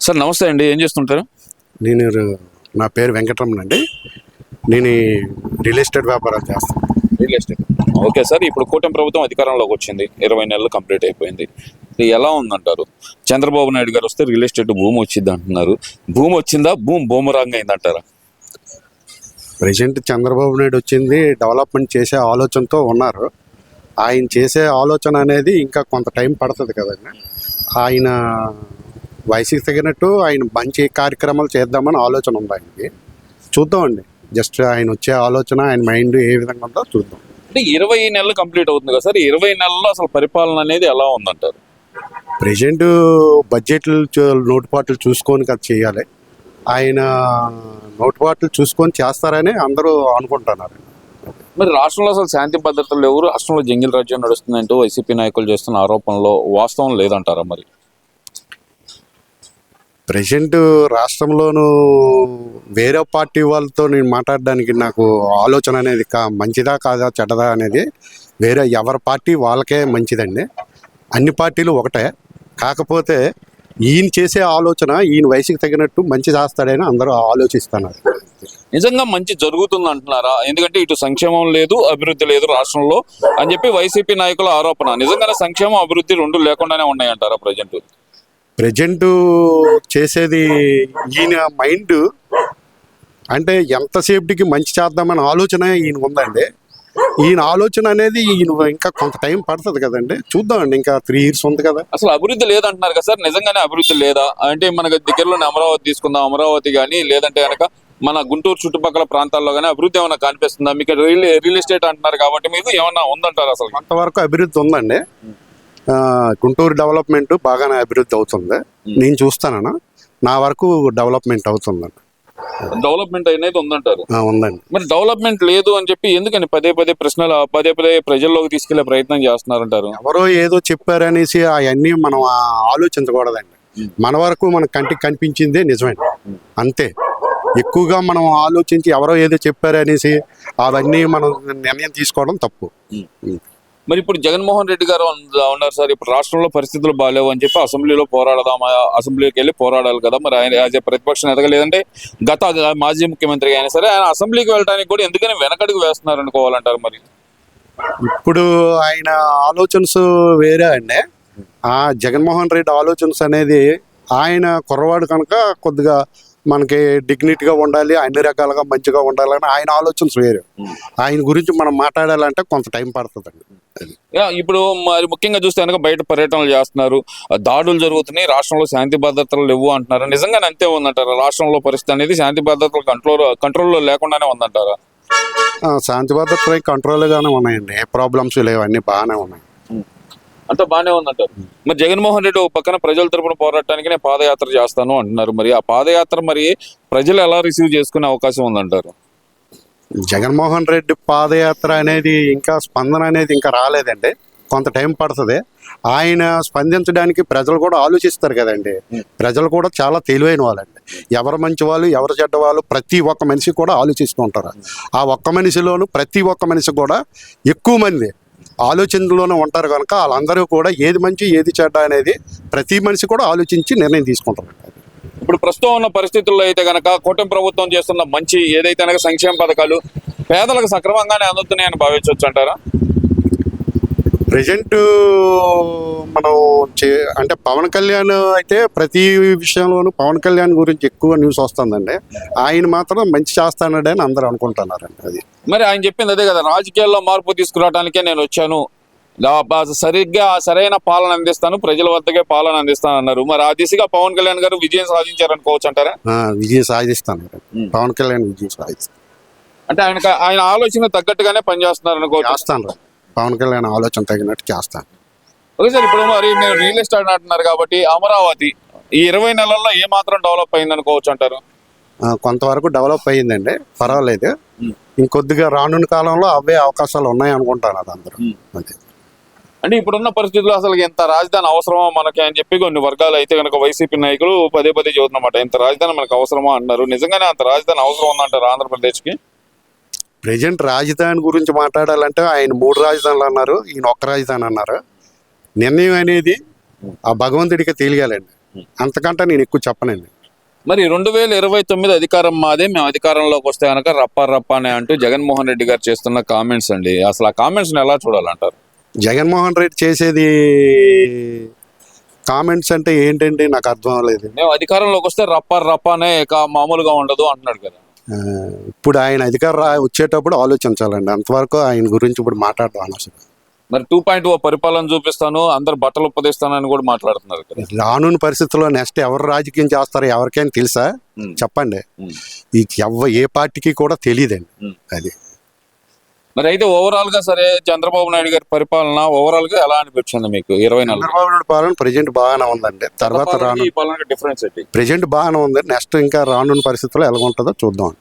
Sir నమస్తే అండి, ఏం చేస్తుంటారు? నేను నా పేరు వెంకటరమణ అండి. నేను రియల్ ఎస్టేట్ వ్యాపారం చేస్తాను. Real estate. ఓకే సార్, ఇప్పుడు కూటమి ప్రభుత్వం అధికారంలోకి వచ్చింది, 20 నెలలు కంప్లీట్ అయిపోయింది. ఇది ఎలా ఉందంటారు? చంద్రబాబు నాయుడు గారు వస్తే రియల్ ఎస్టేట్ భూమి వచ్చింది అంటున్నారు. భూమి వచ్చిందా? భూమి బూమరాంగ్ అయిందంటారా? ప్రజెంట్ చంద్రబాబు నాయుడు వచ్చింది డెవలప్మెంట్ చేసే ఆలోచనతో ఉన్నారు. ఆయన చేసే ఆలోచన అనేది ఇంకా కొంత టైం పడుతుంది కదండి. ఆయన వయసుకి తగినట్టు ఆయన మంచి కార్యక్రమాలు చేద్దామని ఆలోచన ఉంది ఆయనకి. చూద్దామండి, జస్ట్ ఆయన వచ్చే ఆలోచన, ఆయన మైండ్ ఏ విధంగా ఉందో చూద్దాం. అంటే 20 నెలలు కంప్లీట్ అవుతుంది కదా సార్, 20 నెలల్లో అసలు పరిపాలన అనేది ఎలా ఉందంటారు? ప్రజెంట్ బడ్జెట్లు లోటుపాట్లు చూసుకొని కదా చేయాలి. ఆయన లోటుపాట్లు చూసుకొని చేస్తారని అందరూ అనుకుంటున్నారు. మరి రాష్ట్రంలో అసలు శాంతి భద్రతలు లేవు, రాష్ట్రంలో జంగిల్ రాజ్యం నడుస్తుందంటూ వైసీపీ నాయకులు చేస్తున్న ఆరోపణలో వాస్తవం లేదంటారా? మరి ప్రజెంట్ రాష్ట్రంలోనూ వేరే పార్టీ వాళ్ళతో నేను మాట్లాడడానికి నాకు ఆలోచన అనేది మంచిదా కాదా చెడ్డదా అనేది వేరే ఎవరి పార్టీ వాళ్ళకే మంచిదండి. అన్ని పార్టీలు ఒకటే. కాకపోతే ఈయన చేసే ఆలోచన ఈయన వయసుకి తగినట్టు మంచి చేస్తాడని అందరూ ఆలోచిస్తున్నారు. నిజంగా మంచి జరుగుతుంది అంటున్నారా? ఎందుకంటే ఇటు సంక్షేమం లేదు, అభివృద్ధి లేదు రాష్ట్రంలో అని చెప్పి వైసీపీ నాయకుల ఆరోపణ. నిజంగానే సంక్షేమం అభివృద్ధి రెండు లేకుండానే ఉన్నాయంటారా ప్రజెంట్ చేసేది ఈయన మైండ్ అంటే ఎంతసేపటికి మంచి చేద్దామని ఆలోచన ఈయన ఉందండి. ఈయన ఆలోచన అనేది ఈయన ఇంకా కొంత టైం పడుతుంది కదండి. చూద్దామండి, ఇంకా 3 years ఉంది కదా. అసలు అభివృద్ధి లేదంటున్నారు కదా సార్, నిజంగానే అభివృద్ధి లేదా? అంటే మనకు దగ్గరలోనే అమరావతి తీసుకుందాం, అమరావతి కానీ లేదంటే కనుక మన గుంటూరు చుట్టుపక్కల ప్రాంతాల్లో కానీ అభివృద్ధి ఏమైనా కనిపిస్తుందా మీకు? రియల్ ఎస్టేట్ అంటున్నారు కాబట్టి మీకు ఏమన్నా ఉందంటారు? అసలు కొంతవరకు అభివృద్ధి ఉందండి. గుంటూరు డెవలప్మెంట్ బాగానే అభివృద్ధి అవుతుంది. నేను చూస్తానన్నా నా వరకు డెవలప్మెంట్ అవుతుందండి. డెవలప్మెంట్ అనేది ఉందంటారు? ఉందండి. మరి డెవలప్మెంట్ లేదు అని చెప్పి ఎందుకని పదే పదే ప్రజల్లోకి తీసుకెళ్లే ప్రయత్నం చేస్తున్నారంటారు? ఎవరో ఏదో చెప్పారనేసి అవన్నీ మనం ఆలోచించకూడదండి. మన వరకు మన కంటికి కనిపించిందే నిజమండి, అంతే. ఎక్కువగా మనం ఆలోచించి ఎవరో ఏదో చెప్పారనేసి అవన్నీ మనం నిర్ణయం తీసుకోవడం తప్పు. మరి ఇప్పుడు జగన్మోహన్ రెడ్డి గారు ఉన్నారు సార్, ఇప్పుడు రాష్ట్రంలో పరిస్థితులు బాగాలేవు అని చెప్పి అసెంబ్లీలో పోరాడదామా, అసెంబ్లీకి వెళ్ళి పోరాడాలి కదా. మరి ఆయన యాజ్ ఏ ప్రతిపక్షం ఎదగలేదంటే గత మాజీ ముఖ్యమంత్రి అయినా సరే ఆయన అసెంబ్లీకి వెళ్ళడానికి కూడా ఎందుకని వెనకడుగు వేస్తున్నారు అనుకోవాలంటారు? మరి ఇప్పుడు ఆయన ఆలోచనస్ వేరే అండి. ఆ జగన్మోహన్ రెడ్డి ఆలోచనస్ అనేది ఆయన కుర్రవాడు కనుక కొద్దిగా మనకి డిగ్నిటీగా ఉండాలి, అన్ని రకాలుగా మంచిగా ఉండాలని ఆయన ఆలోచనస్ వేరు. ఆయన గురించి మనం మాట్లాడాలంటే కొంత టైం పడుతుందండి. ఇప్పుడు మరి ముఖ్యంగా చూస్తే కనుక బయట పర్యటనలు చేస్తున్నారు, దాడులు జరుగుతున్నాయి, రాష్ట్రంలో శాంతి భద్రతలు లేవు అంటున్నారు. నిజంగానే అంతే ఉందంటారా? రాష్ట్రంలో పరిస్థితి అనేది శాంతి భద్రతలు కంట్రోల్లో లేకుండానే ఉందంటారా? శాంతి భద్రతలు కంట్రోల్గానే ఉన్నాయండి, ఏ ప్రాబ్లమ్స్ లేవు, అన్ని బాగానే ఉన్నాయి, అంతా బాగానే ఉందంటారు. మరి జగన్మోహన్ రెడ్డి ఒక పక్కన ప్రజల తరపున పోరాటానికి నేను పాదయాత్ర చేస్తాను అంటున్నారు. మరి ఆ పాదయాత్ర మరి ప్రజలు ఎలా రిసీవ్ చేసుకునే అవకాశం ఉందంటారు? జగన్మోహన్ రెడ్డి పాదయాత్ర అనేది ఇంకా స్పందన అనేది ఇంకా రాలేదండి, కొంత టైం పడుతుంది. ఆయన స్పందించడానికి ప్రజలు కూడా ఆలోచిస్తారు కదండి. ప్రజలు కూడా చాలా తెలివైన వాళ్ళండి. ఎవరు మంచి వాళ్ళు, ఎవరు చెడ్డ వాళ్ళు, ప్రతి ఒక్క మనిషి కూడా ఆలోచిస్తూ ఉంటారు. ఆ ఒక్క మనిషిలోనూ ప్రతి ఒక్క మనిషి కూడా ఎక్కువ మంది ఆలోచనలోనే ఉంటారు కనుక వాళ్ళందరూ కూడా ఏది మంచి ఏది చెడ్డ అనేది ప్రతి మనిషి కూడా ఆలోచించి నిర్ణయం తీసుకుంటారు. ఇప్పుడు ప్రస్తుతం ఉన్న పరిస్థితుల్లో అయితే కనుక కూటమి ప్రభుత్వం చేస్తున్న మంచి ఏదైతే కనుక సంక్షేమ పథకాలు పేదలకు సక్రమంగానే అందుతున్నాయని భావించవచ్చు అంటారా? ప్రజెంట్ మనం అంటే పవన్ కళ్యాణ్ అయితే ప్రతి విషయంలోనూ పవన్ కళ్యాణ్ గురించి ఎక్కువ న్యూస్ వస్తుందండి. ఆయన మాత్రం మంచి చేస్తానని అందరూ అనుకుంటున్నారండి. అది మరి ఆయన చెప్పింది అదే కదా, రాజకీయాల్లో మార్పు తీసుకురావడానికే నేను వచ్చాను, సరైన పాలన అందిస్తాను, ప్రజల వద్దకే పాలన అందిస్తాను అన్నారు. మరి ఆ దిశగా పవన్ కళ్యాణ్ గారు విజయం సాధించారనుకోవచ్చు అంటారా? విజయం సాధిస్తాను, పవన్ కళ్యాణ్ విజయం సాధిస్తాను అంటే ఆయన ఆలోచన తగ్గట్టుగానే పనిచేస్తున్నారు అనుకోవచ్చు. చేస్తాను, పవన్ కళ్యాణ్ ఆలోచన తగినట్టు చేస్తాను. ఓకే సార్, ఇప్పుడు మరి మీరు రియల్ ఎస్టేట్ అంటున్నారు కాబట్టి అమరావతి ఈ 20 నెలల్లో ఏ మాత్రం డెవలప్ అయింది అనుకోవచ్చు అంటారు? కొంతవరకు డెవలప్ అయ్యిందండి, పర్వాలేదు. ఇంకొద్దిగా రానున్న కాలంలో అవే అవకాశాలు ఉన్నాయి అనుకుంటాను అది అందరూ. అంటే ఇప్పుడున్న పరిస్థితుల్లో అసలు ఎంత రాజధాని అవసరమా మనకి అని చెప్పి కొన్ని వర్గాలు అయితే కనుక వైసీపీ నాయకులు పదే చెబుతున్నమాట. ఎంత రాజధాని మనకు అవసరమా అన్నారు. నిజంగానే అంత రాజధాని అవసరం ఉందంటారు ఆంధ్రప్రదేశ్కి? ప్రజెంట్ రాజధాని గురించి మాట్లాడాలంటే ఆయన 3 రాజధానులు అన్నారు, ఈయన 1 రాజధాని అన్నారు. నిర్ణయం అనేది ఆ భగవంతుడికి తెలియాలండి. అంతకంటే నేను ఎక్కువ చెప్పనండి. మరి 2029 అధికారం మాదే, మేము అధికారంలోకి వస్తే కనుక రప్ప అనే అంటూ జగన్మోహన్ రెడ్డి గారు చేస్తున్న కామెంట్స్ అండి. అసలు ఆ కామెంట్స్ ఎలా చూడాలంటారు? జగన్మోహన్ రెడ్డి చేసేది కామెంట్స్ అంటే ఏంటండి, నాకు అర్థం అవ్వలేదు. మేము అధికారంలోకి వస్తే రప్ప అనే మామూలుగా ఉండదు అంటున్నాడు కదా. ఆ, ఇప్పుడు ఆయన వచ్చేటప్పుడు ఆలోచించాలండి. అంతవరకు ఆయన గురించి ఇప్పుడు మాట్లాడడం అనవసరం. మరి 2.0 పరిపాలన చూపిస్తాను, అందరు బట్టలు ఉపదిస్తానని కూడా మాట్లాడుతున్నారు కదా. రానున్న పరిస్థితుల్లో నెక్స్ట్ ఎవరు రాజకీయం చేస్తారో ఎవరికైనా తెలుసా? చెప్పండి. ఈ ఏ పార్టీకి కూడా తెలియదండి అది. మరి అయితే ఓవరాల్ గా సరే చంద్రబాబు నాయుడు గారి పరిపాలన ఓవరాల్ గా ఎలా అనిపించింది మీకు 24? చంద్రబాబు నాయుడు పాలన ప్రజెంట్ బాగానే ఉందండి. తర్వాత ఈ పాలన డిఫరెన్స్ ఏంటి? ప్రజెంట్ బాగానే ఉంది. నెక్స్ట్ ఇంకా రానున్న పరిస్థితుల్లో ఎలా ఉంటుందో చూద్దాం.